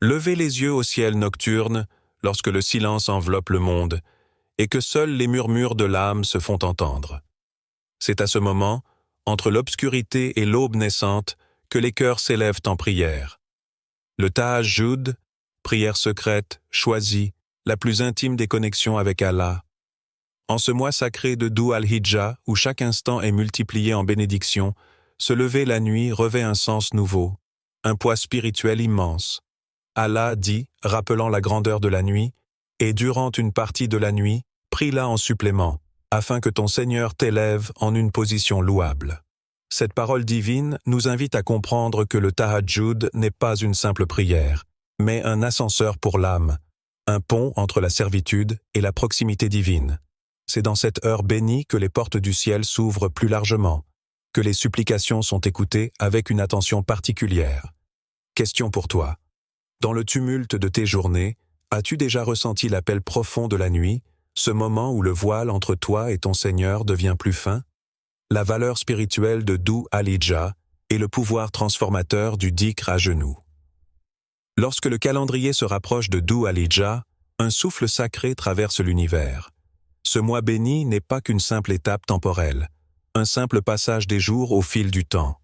Levez les yeux au ciel nocturne lorsque le silence enveloppe le monde et que seuls les murmures de l'âme se font entendre. C'est à ce moment, entre l'obscurité et l'aube naissante, que les cœurs s'élèvent en prière. Le Tahajjud, prière secrète, choisie, la plus intime des connexions avec Allah. En ce mois sacré de Dhu al-Hijjah, où chaque instant est multiplié en bénédiction, se lever la nuit revêt un sens nouveau, un poids spirituel immense. Allah dit, rappelant la grandeur de la nuit, « Et durant une partie de la nuit, prie-la en supplément, afin que ton Seigneur t'élève en une position louable. » Cette parole divine nous invite à comprendre que le Tahajjud n'est pas une simple prière, mais un ascenseur pour l'âme, un pont entre la servitude et la proximité divine. C'est dans cette heure bénie que les portes du ciel s'ouvrent plus largement, que les supplications sont écoutées avec une attention particulière. Question pour toi. Dans le tumulte de tes journées, as-tu déjà ressenti l'appel profond de la nuit, ce moment où le voile entre toi et ton Seigneur devient plus fin? La valeur spirituelle de Dhu al-Hijjah et le pouvoir transformateur du dhikr à genoux. Lorsque le calendrier se rapproche de Dhu al-Hijjah, un souffle sacré traverse l'univers. Ce mois béni n'est pas qu'une simple étape temporelle, un simple passage des jours au fil du temps.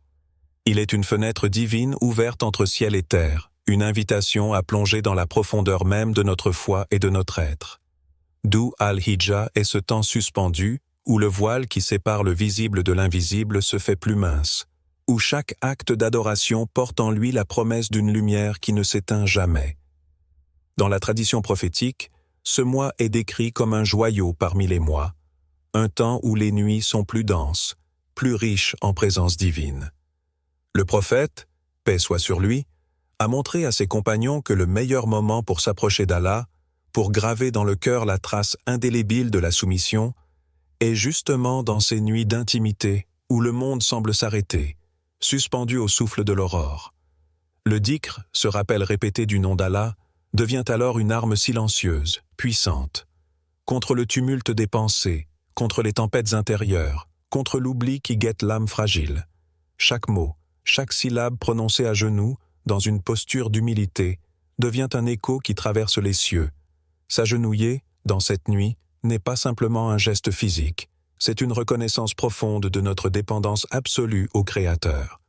Il est une fenêtre divine ouverte entre ciel et terre, une invitation à plonger dans la profondeur même de notre foi et de notre être. Dhu al-Hijjah est ce temps suspendu, où le voile qui sépare le visible de l'invisible se fait plus mince, où chaque acte d'adoration porte en lui la promesse d'une lumière qui ne s'éteint jamais. Dans la tradition prophétique, ce mois est décrit comme un joyau parmi les mois, un temps où les nuits sont plus denses, plus riches en présence divine. Le prophète, paix soit sur lui, a montré à ses compagnons que le meilleur moment pour s'approcher d'Allah, pour graver dans le cœur la trace indélébile de la soumission, est justement dans ces nuits d'intimité où le monde semble s'arrêter, suspendu au souffle de l'aurore. Le dhikr, ce rappel répété du nom d'Allah, devient alors une arme silencieuse, puissante, contre le tumulte des pensées, contre les tempêtes intérieures, contre l'oubli qui guette l'âme fragile. Chaque mot, chaque syllabe prononcée à genoux, dans une posture d'humilité, devient un écho qui traverse les cieux. S'agenouiller, dans cette nuit, n'est pas simplement un geste physique, c'est une reconnaissance profonde de notre dépendance absolue au Créateur.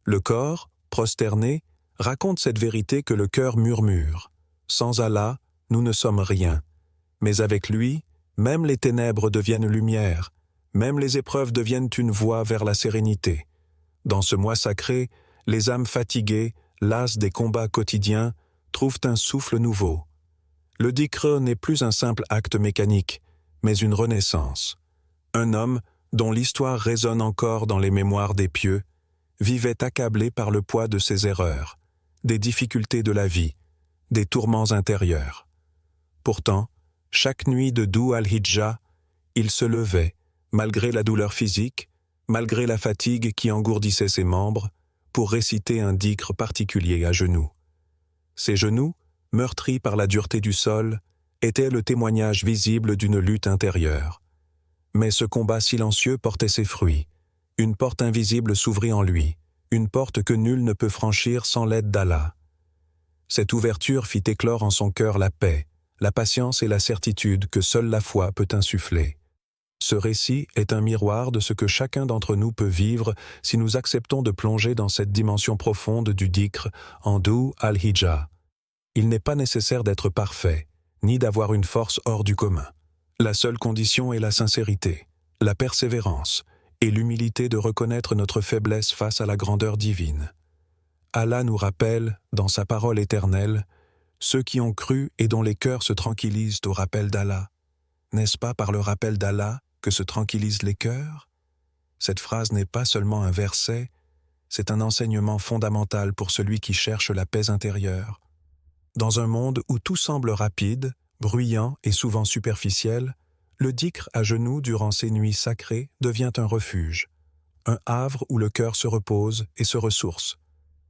Le corps, prosterné, raconte cette vérité que le cœur murmure. Sans Allah, nous ne sommes rien. Mais avec lui, même les ténèbres deviennent lumière, même les épreuves deviennent une voie vers la sérénité. Dans ce mois sacré, les âmes fatiguées, lasses des combats quotidiens, trouvent un souffle nouveau. Le dhikr n'est plus un simple acte mécanique, mais une renaissance. Un homme, dont l'histoire résonne encore dans les mémoires des pieux, vivait accablé par le poids de ses erreurs, des difficultés de la vie, des tourments intérieurs. Pourtant, chaque nuit de Dhu al-Hijjah, il se levait, malgré la douleur physique, malgré la fatigue qui engourdissait ses membres, pour réciter un dhikr particulier à genoux. Ses genoux, meurtris par la dureté du sol, étaient le témoignage visible d'une lutte intérieure. Mais ce combat silencieux portait ses fruits. Une porte invisible s'ouvrit en lui, une porte que nul ne peut franchir sans l'aide d'Allah. Cette ouverture fit éclore en son cœur la paix, la patience et la certitude que seule la foi peut insuffler. Ce récit est un miroir de ce que chacun d'entre nous peut vivre si nous acceptons de plonger dans cette dimension profonde du dhikr en Dhu al-Hijjah. Il n'est pas nécessaire d'être parfait, ni d'avoir une force hors du commun. La seule condition est la sincérité, la persévérance et l'humilité de reconnaître notre faiblesse face à la grandeur divine. Allah nous rappelle, dans sa parole éternelle, ceux qui ont cru et dont les cœurs se tranquillisent au rappel d'Allah. N'est-ce pas par le rappel d'Allah que se tranquillisent les cœurs? Cette phrase n'est pas seulement un verset, c'est un enseignement fondamental pour celui qui cherche la paix intérieure. Dans un monde où tout semble rapide, bruyant et souvent superficiel, le dhikr à genoux durant ces nuits sacrées devient un refuge, un havre où le cœur se repose et se ressource.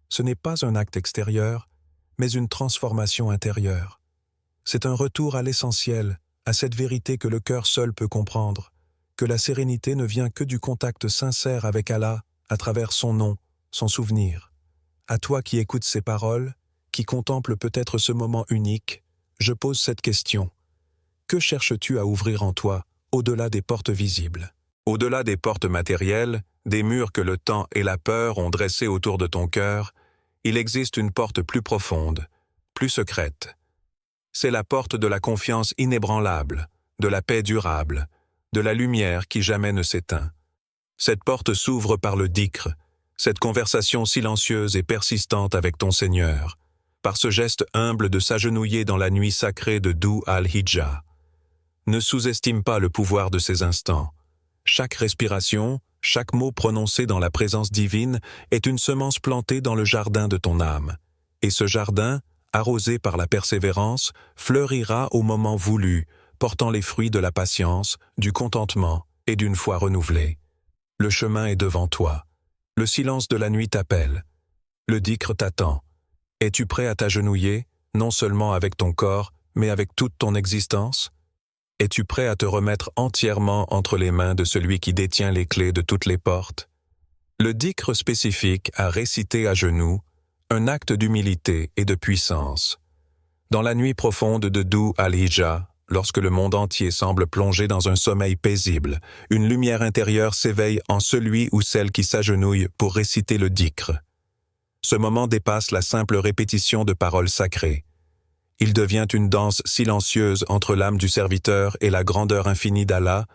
Ce n'est pas un acte extérieur, mais une transformation intérieure. C'est un retour à l'essentiel, à cette vérité que le cœur seul peut comprendre, que la sérénité ne vient que du contact sincère avec Allah à travers son nom, son souvenir. À toi qui écoutes ces paroles, qui contemple peut-être ce moment unique, je pose cette question. Que cherches-tu à ouvrir en toi, au-delà des portes visibles? Au-delà des portes matérielles, des murs que le temps et la peur ont dressés autour de ton cœur, il existe une porte plus profonde, plus secrète. C'est la porte de la confiance inébranlable, de la paix durable, de la lumière qui jamais ne s'éteint. Cette porte s'ouvre par le dhikr, cette conversation silencieuse et persistante avec ton Seigneur, par ce geste humble de s'agenouiller dans la nuit sacrée de Dhu al-Hijjah. Ne sous-estime pas le pouvoir de ces instants. Chaque respiration, chaque mot prononcé dans la présence divine est une semence plantée dans le jardin de ton âme. Et ce jardin, arrosé par la persévérance, fleurira au moment voulu, portant les fruits de la patience, du contentement et d'une foi renouvelée. Le chemin est devant toi. Le silence de la nuit t'appelle. Le dhikr t'attend. Es-tu prêt à t'agenouiller, non seulement avec ton corps, mais avec toute ton existence? Es-tu prêt à te remettre entièrement entre les mains de celui qui détient les clés de toutes les portes? Le dhikr spécifique à réciter à genoux, un acte d'humilité et de puissance. Dans la nuit profonde de Dhu al-Hijjah, lorsque le monde entier semble plongé dans un sommeil paisible, une lumière intérieure s'éveille en celui ou celle qui s'agenouille pour réciter le dhikr. Ce moment dépasse la simple répétition de paroles sacrées. Il devient une danse silencieuse entre l'âme du serviteur et la grandeur infinie d'Allah,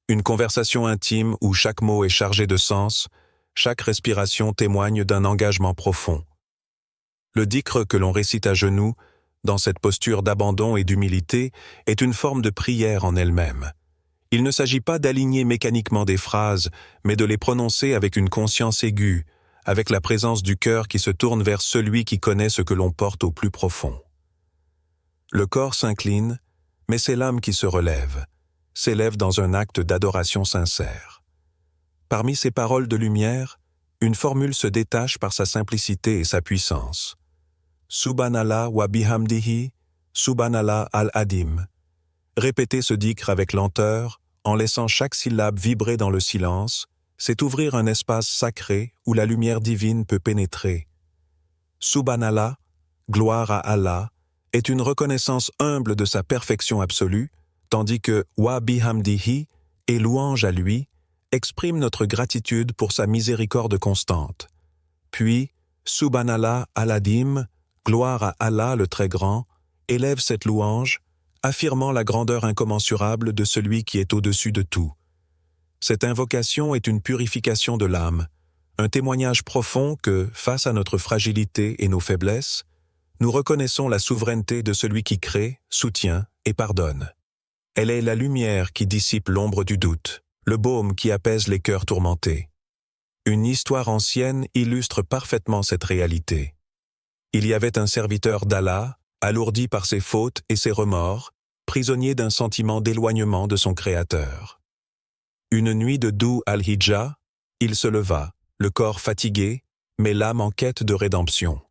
une conversation intime où chaque mot est chargé de sens, chaque respiration témoigne d'un engagement profond. Le dhikr que l'on récite à genoux, dans cette posture d'abandon et d'humilité, est une forme de prière en elle-même. Il ne s'agit pas d'aligner mécaniquement des phrases, mais de les prononcer avec une conscience aiguë, avec la présence du cœur qui se tourne vers celui qui connaît ce que l'on porte au plus profond. Le corps s'incline, mais c'est l'âme qui se relève, s'élève dans un acte d'adoration sincère. Parmi ces paroles de lumière, une formule se détache par sa simplicité et sa puissance. Subhanallah wa bihamdihi, Subhanallah al-Adim. Répéter ce dhikr avec lenteur, en laissant chaque syllabe vibrer dans le silence, c'est ouvrir un espace sacré où la lumière divine peut pénétrer. Subhanallah, gloire à Allah, est une reconnaissance humble de sa perfection absolue, tandis que wa bihamdihi, et louange à lui, exprime notre gratitude pour sa miséricorde constante. Puis, Subhanallah al-Adim, gloire à Allah le Très Grand, élève cette louange, affirmant la grandeur incommensurable de celui qui est au-dessus de tout. Cette invocation est une purification de l'âme, un témoignage profond que, face à notre fragilité et nos faiblesses, nous reconnaissons la souveraineté de celui qui crée, soutient et pardonne. Elle est la lumière qui dissipe l'ombre du doute, le baume qui apaise les cœurs tourmentés. Une histoire ancienne illustre parfaitement cette réalité. Il y avait un serviteur d'Allah, alourdi par ses fautes et ses remords, prisonnier d'un sentiment d'éloignement de son Créateur. Une nuit de Dhu al-Hijjah, il se leva, le corps fatigué, mais l'âme en quête de rédemption.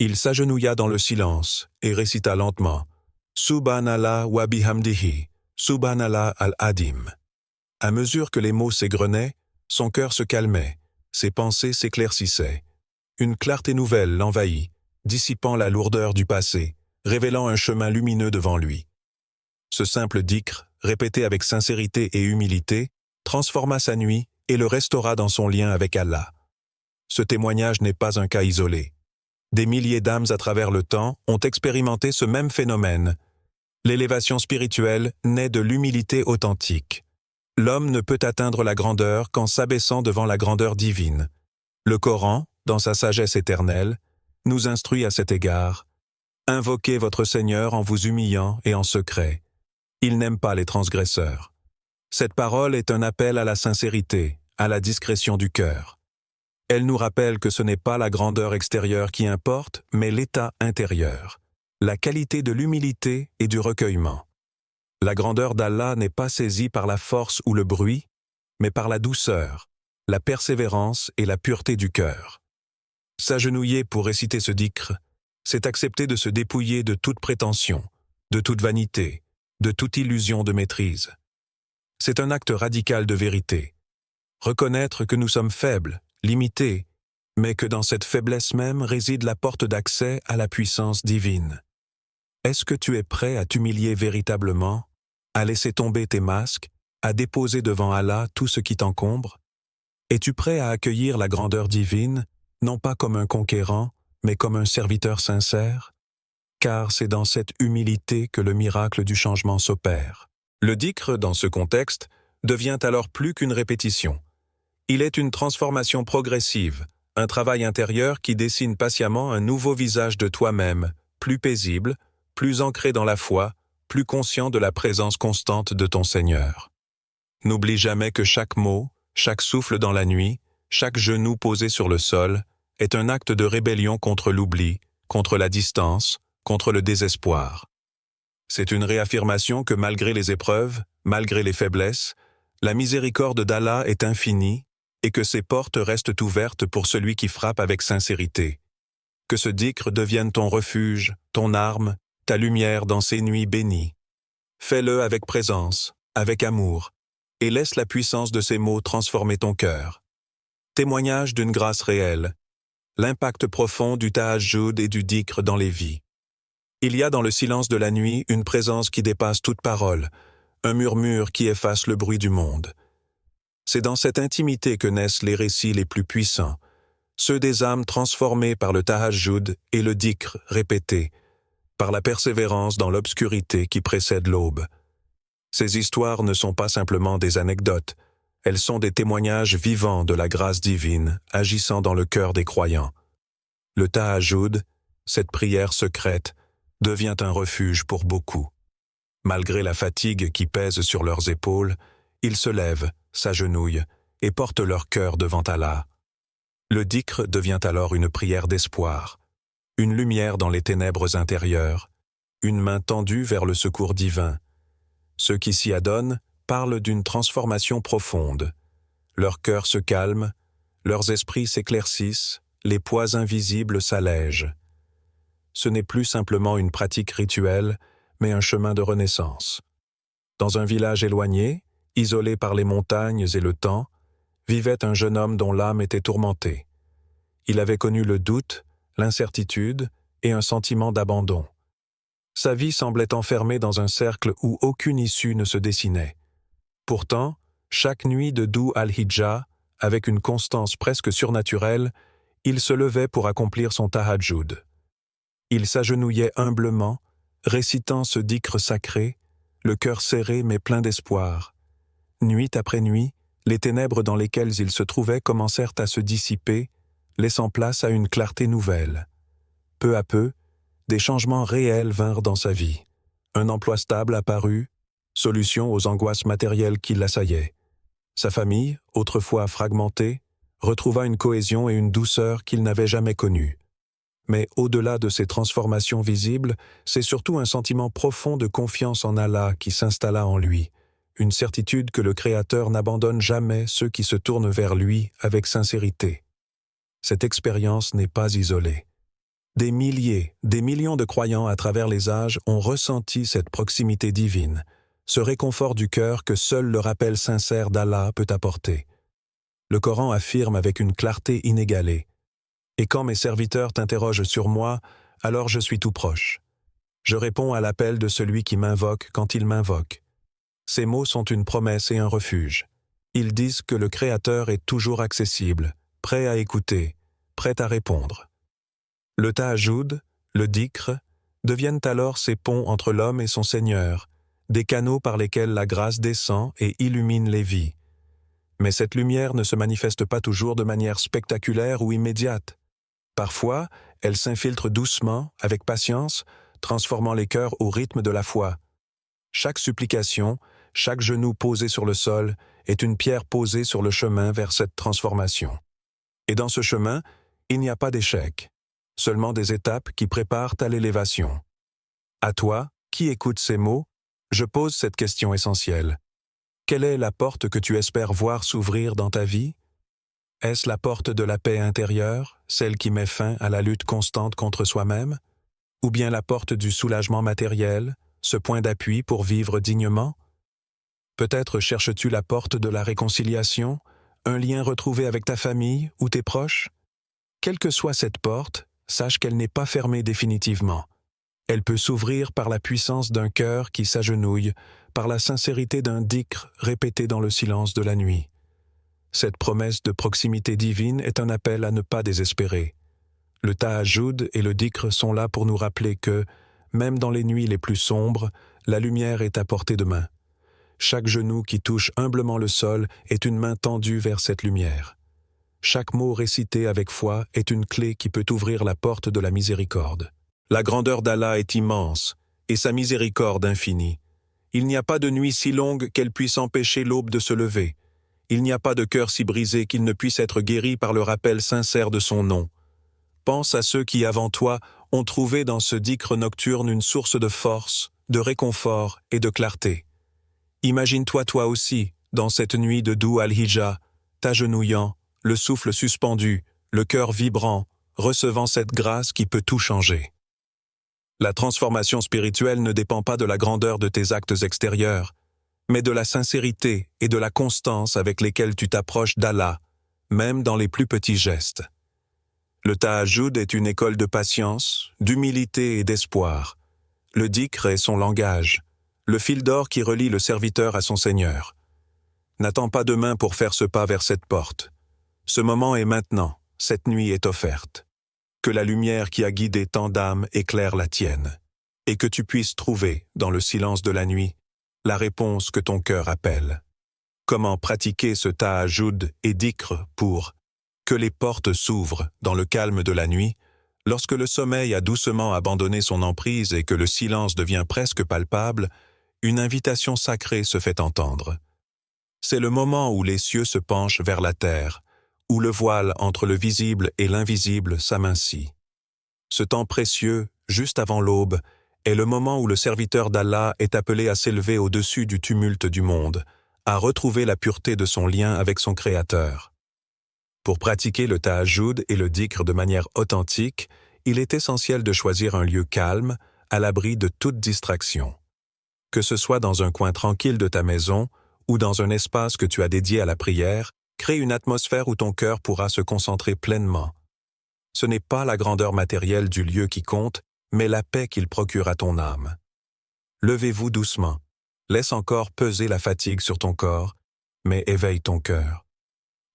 Il s'agenouilla dans le silence et récita lentement « Subhanallah wa bihamdihi, Subhanallah al-Adim ». À mesure que les mots s'égrenaient, son cœur se calmait, ses pensées s'éclaircissaient. Une clarté nouvelle l'envahit, dissipant la lourdeur du passé, révélant un chemin lumineux devant lui. Ce simple dhikr, répété avec sincérité et humilité, transforma sa nuit et le restaura dans son lien avec Allah. Ce témoignage n'est pas un cas isolé. Des milliers d'âmes à travers le temps ont expérimenté ce même phénomène. L'élévation spirituelle naît de l'humilité authentique. L'homme ne peut atteindre la grandeur qu'en s'abaissant devant la grandeur divine. Le Coran, dans sa sagesse éternelle, nous instruit à cet égard. Invoquez votre Seigneur en vous humiliant et en secret. Il n'aime pas les transgresseurs. Cette parole est un appel à la sincérité, à la discrétion du cœur. Elle nous rappelle que ce n'est pas la grandeur extérieure qui importe, mais l'état intérieur, la qualité de l'humilité et du recueillement. La grandeur d'Allah n'est pas saisie par la force ou le bruit, mais par la douceur, la persévérance et la pureté du cœur. S'agenouiller pour réciter ce dhikr, c'est accepter de se dépouiller de toute prétention, de toute vanité, de toute illusion de maîtrise. C'est un acte radical de vérité. Reconnaître que nous sommes faibles, limités, mais que dans cette faiblesse même réside la porte d'accès à la puissance divine. Est-ce que tu es prêt à t'humilier véritablement, à laisser tomber tes masques, à déposer devant Allah tout ce qui t'encombre? Es-tu prêt à accueillir la grandeur divine, non pas comme un conquérant, mais comme un serviteur sincère? Car c'est dans cette humilité que le miracle du changement s'opère. Le dhikr, dans ce contexte, devient alors plus qu'une répétition. Il est une transformation progressive, un travail intérieur qui dessine patiemment un nouveau visage de toi-même, plus paisible, plus ancré dans la foi, plus conscient de la présence constante de ton Seigneur. N'oublie jamais que chaque mot, chaque souffle dans la nuit, chaque genou posé sur le sol, est un acte de rébellion contre l'oubli, contre la distance, contre le désespoir. C'est une réaffirmation que malgré les épreuves, malgré les faiblesses, la miséricorde d'Allah est infinie et que ses portes restent ouvertes pour celui qui frappe avec sincérité. Que ce dhikr devienne ton refuge, ton arme, ta lumière dans ces nuits bénies. Fais-le avec présence, avec amour, et laisse la puissance de ces mots transformer ton cœur. Témoignage d'une grâce réelle, l'impact profond du tahajjud et du dhikr dans les vies. Il y a dans le silence de la nuit une présence qui dépasse toute parole, un murmure qui efface le bruit du monde. C'est dans cette intimité que naissent les récits les plus puissants, ceux des âmes transformées par le tahajjud et le dhikr répété, par la persévérance dans l'obscurité qui précède l'aube. Ces histoires ne sont pas simplement des anecdotes, elles sont des témoignages vivants de la grâce divine agissant dans le cœur des croyants. Le tahajjud, cette prière secrète, devient un refuge pour beaucoup. Malgré la fatigue qui pèse sur leurs épaules, ils se lèvent, s'agenouillent et portent leur cœur devant Allah. Le dhikr devient alors une prière d'espoir, une lumière dans les ténèbres intérieures, une main tendue vers le secours divin. Ceux qui s'y adonnent parlent d'une transformation profonde. Leur cœur se calme, leurs esprits s'éclaircissent, les poids invisibles s'allègent. Ce n'est plus simplement une pratique rituelle, mais un chemin de renaissance. Dans un village éloigné, isolé par les montagnes et le temps, vivait un jeune homme dont l'âme était tourmentée. Il avait connu le doute, l'incertitude et un sentiment d'abandon. Sa vie semblait enfermée dans un cercle où aucune issue ne se dessinait. Pourtant, chaque nuit de Dhu al-Hijjah, avec une constance presque surnaturelle, il se levait pour accomplir son tahajjud. Il s'agenouillait humblement, récitant ce dhikr sacré, le cœur serré mais plein d'espoir. Nuit après nuit, les ténèbres dans lesquelles il se trouvait commencèrent à se dissiper, laissant place à une clarté nouvelle. Peu à peu, des changements réels vinrent dans sa vie. Un emploi stable apparut, solution aux angoisses matérielles qui l'assaillaient. Sa famille, autrefois fragmentée, retrouva une cohésion et une douceur qu'il n'avait jamais connues. Mais au-delà de ces transformations visibles, c'est surtout un sentiment profond de confiance en Allah qui s'installa en lui, une certitude que le Créateur n'abandonne jamais ceux qui se tournent vers lui avec sincérité. Cette expérience n'est pas isolée. Des milliers, des millions de croyants à travers les âges ont ressenti cette proximité divine, ce réconfort du cœur que seul le rappel sincère d'Allah peut apporter. Le Coran affirme avec une clarté inégalée: « Et quand mes serviteurs t'interrogent sur moi, alors je suis tout proche. Je réponds à l'appel de celui qui m'invoque quand il m'invoque. » Ces mots sont une promesse et un refuge. Ils disent que le Créateur est toujours accessible, prêt à écouter, prêt à répondre. Le tahajjud, le dhikr, deviennent alors ces ponts entre l'homme et son Seigneur, des canaux par lesquels la grâce descend et illumine les vies. Mais cette lumière ne se manifeste pas toujours de manière spectaculaire ou immédiate. Parfois, elle s'infiltre doucement, avec patience, transformant les cœurs au rythme de la foi. Chaque supplication, chaque genou posé sur le sol est une pierre posée sur le chemin vers cette transformation. Et dans ce chemin, il n'y a pas d'échec, seulement des étapes qui préparent à l'élévation. À toi, qui écoute ces mots, je pose cette question essentielle. Quelle est la porte que tu espères voir s'ouvrir dans ta vie? Est-ce la porte de la paix intérieure, celle qui met fin à la lutte constante contre soi-même? Ou bien la porte du soulagement matériel, ce point d'appui pour vivre dignement? Peut-être cherches-tu la porte de la réconciliation, un lien retrouvé avec ta famille ou tes proches? Quelle que soit cette porte, sache qu'elle n'est pas fermée définitivement. Elle peut s'ouvrir par la puissance d'un cœur qui s'agenouille, par la sincérité d'un dhikr répété dans le silence de la nuit. Cette promesse de proximité divine est un appel à ne pas désespérer. Le tahajjud et le dhikr sont là pour nous rappeler que, même dans les nuits les plus sombres, la lumière est à portée de main. Chaque genou qui touche humblement le sol est une main tendue vers cette lumière. Chaque mot récité avec foi est une clé qui peut ouvrir la porte de la miséricorde. La grandeur d'Allah est immense, et sa miséricorde infinie. Il n'y a pas de nuit si longue qu'elle puisse empêcher l'aube de se lever. Il n'y a pas de cœur si brisé qu'il ne puisse être guéri par le rappel sincère de son nom. Pense à ceux qui, avant toi, ont trouvé dans ce dhikr nocturne une source de force, de réconfort et de clarté. Imagine-toi toi aussi, dans cette nuit de doux al-hijja, t'agenouillant, le souffle suspendu, le cœur vibrant, recevant cette grâce qui peut tout changer. La transformation spirituelle ne dépend pas de la grandeur de tes actes extérieurs, mais de la sincérité et de la constance avec lesquelles tu t'approches d'Allah, même dans les plus petits gestes. Le tahajjud est une école de patience, d'humilité et d'espoir. Le dhikr est son langage, le fil d'or qui relie le serviteur à son Seigneur. N'attends pas demain pour faire ce pas vers cette porte. Ce moment est maintenant, cette nuit est offerte. Que la lumière qui a guidé tant d'âmes éclaire la tienne, et que tu puisses trouver, dans le silence de la nuit, la réponse que ton cœur appelle. Comment pratiquer ce tahajjud et dhikr pour que les portes s'ouvrent dans le calme de la nuit, lorsque le sommeil a doucement abandonné son emprise et que le silence devient presque palpable, une invitation sacrée se fait entendre. C'est le moment où les cieux se penchent vers la terre, où le voile entre le visible et l'invisible s'amincit. Ce temps précieux, juste avant l'aube, est le moment où le serviteur d'Allah est appelé à s'élever au-dessus du tumulte du monde, à retrouver la pureté de son lien avec son Créateur. Pour pratiquer le tahajjud et le dhikr de manière authentique, il est essentiel de choisir un lieu calme, à l'abri de toute distraction. Que ce soit dans un coin tranquille de ta maison ou dans un espace que tu as dédié à la prière, crée une atmosphère où ton cœur pourra se concentrer pleinement. Ce n'est pas la grandeur matérielle du lieu qui compte, mais la paix qu'il procure à ton âme. Levez-vous doucement. Laisse encore peser la fatigue sur ton corps, mais éveille ton cœur.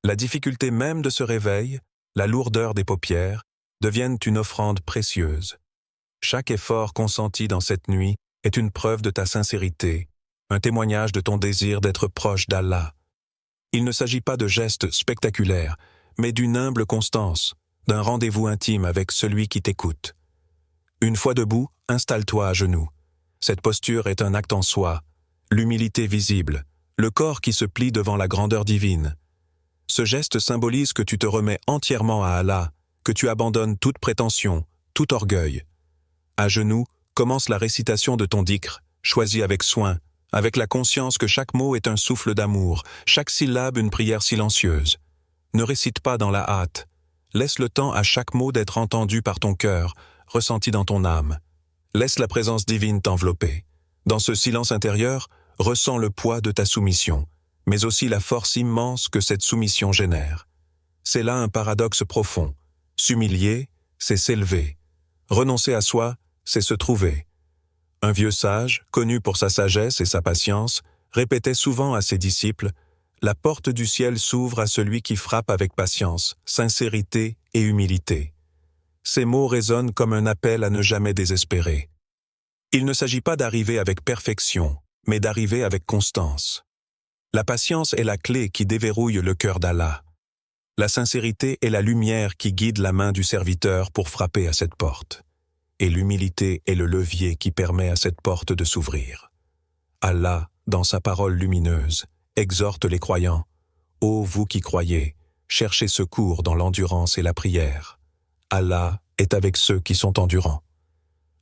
La difficulté même de ce réveil, la lourdeur des paupières, deviennent une offrande précieuse. Chaque effort consenti dans cette nuit est une preuve de ta sincérité, un témoignage de ton désir d'être proche d'Allah. Il ne s'agit pas de gestes spectaculaires, mais d'une humble constance, d'un rendez-vous intime avec celui qui t'écoute. Une fois debout, installe-toi à genoux. Cette posture est un acte en soi, l'humilité visible, le corps qui se plie devant la grandeur divine. Ce geste symbolise que tu te remets entièrement à Allah, que tu abandonnes toute prétention, tout orgueil. À genoux, commence la récitation de ton dhikr, choisi avec soin, avec la conscience que chaque mot est un souffle d'amour, chaque syllabe une prière silencieuse. Ne récite pas dans la hâte. Laisse le temps à chaque mot d'être entendu par ton cœur, ressenti dans ton âme. Laisse la présence divine t'envelopper. Dans ce silence intérieur, ressens le poids de ta soumission, mais aussi la force immense que cette soumission génère. C'est là un paradoxe profond. S'humilier, c'est s'élever. Renoncer à soi, c'est se trouver. Un vieux sage, connu pour sa sagesse et sa patience, répétait souvent à ses disciples « La porte du ciel s'ouvre à celui qui frappe avec patience, sincérité et humilité ». Ces mots résonnent comme un appel à ne jamais désespérer. Il ne s'agit pas d'arriver avec perfection, mais d'arriver avec constance. La patience est la clé qui déverrouille le cœur d'Allah. La sincérité est la lumière qui guide la main du serviteur pour frapper à cette porte. Et l'humilité est le levier qui permet à cette porte de s'ouvrir. Allah, dans sa parole lumineuse, exhorte les croyants. « Ô vous qui croyez, cherchez secours dans l'endurance et la prière. Allah est avec ceux qui sont endurants. »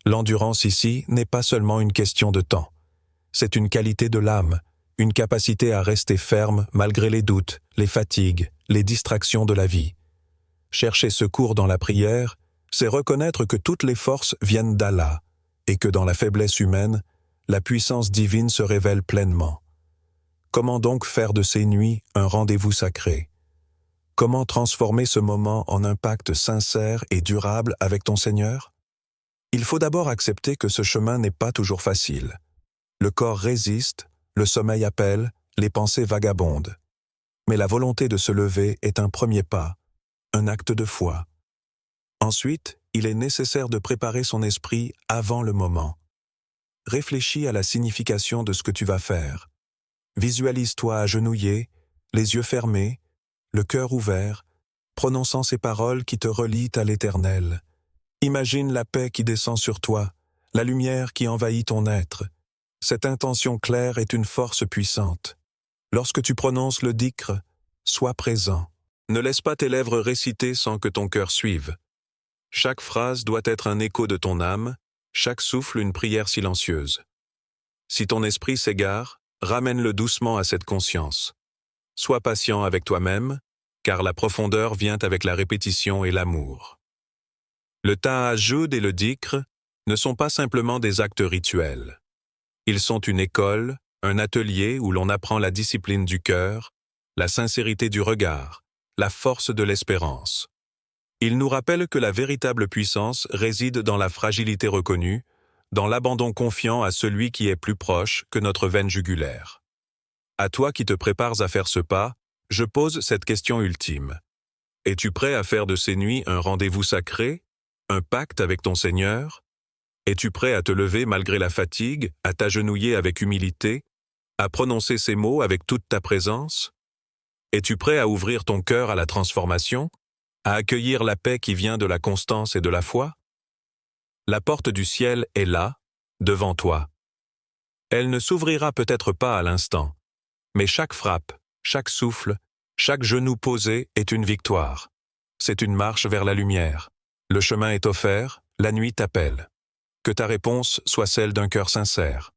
L'endurance ici n'est pas seulement une question de temps. C'est une qualité de l'âme, une capacité à rester ferme malgré les doutes, les fatigues, les distractions de la vie. Chercher secours dans la prière, c'est reconnaître que toutes les forces viennent d'Allah et que dans la faiblesse humaine, la puissance divine se révèle pleinement. Comment donc faire de ces nuits un rendez-vous sacré? Comment transformer ce moment en un pacte sincère et durable avec ton Seigneur? Il faut d'abord accepter que ce chemin n'est pas toujours facile. Le corps résiste, le sommeil appelle, les pensées vagabondent. Mais la volonté de se lever est un premier pas, un acte de foi. Ensuite, il est nécessaire de préparer son esprit avant le moment. Réfléchis à la signification de ce que tu vas faire. Visualise-toi agenouillé, les yeux fermés, le cœur ouvert, prononçant ces paroles qui te relient à l'Éternel. Imagine la paix qui descend sur toi, la lumière qui envahit ton être. Cette intention claire est une force puissante. Lorsque tu prononces le dhikr, sois présent. Ne laisse pas tes lèvres réciter sans que ton cœur suive. Chaque phrase doit être un écho de ton âme, chaque souffle une prière silencieuse. Si ton esprit s'égare, ramène-le doucement à cette conscience. Sois patient avec toi-même, car la profondeur vient avec la répétition et l'amour. Le tahajjud et le dhikr ne sont pas simplement des actes rituels. Ils sont une école, un atelier où l'on apprend la discipline du cœur, la sincérité du regard, la force de l'espérance. Ils nous rappellent que la véritable puissance réside dans la fragilité reconnue, dans l'abandon confiant à celui qui est plus proche que notre veine jugulaire. À toi qui te prépares à faire ce pas, je pose cette question ultime. Es-tu prêt à faire de ces nuits un rendez-vous sacré, un pacte avec ton Seigneur? Es-tu prêt à te lever malgré la fatigue, à t'agenouiller avec humilité, à prononcer ces mots avec toute ta présence? Es-tu prêt à ouvrir ton cœur à la transformation, à accueillir la paix qui vient de la constance et de la foi? La porte du ciel est là, devant toi. Elle ne s'ouvrira peut-être pas à l'instant, mais chaque frappe, chaque souffle, chaque genou posé est une victoire. C'est une marche vers la lumière. Le chemin est offert, la nuit t'appelle. Que ta réponse soit celle d'un cœur sincère.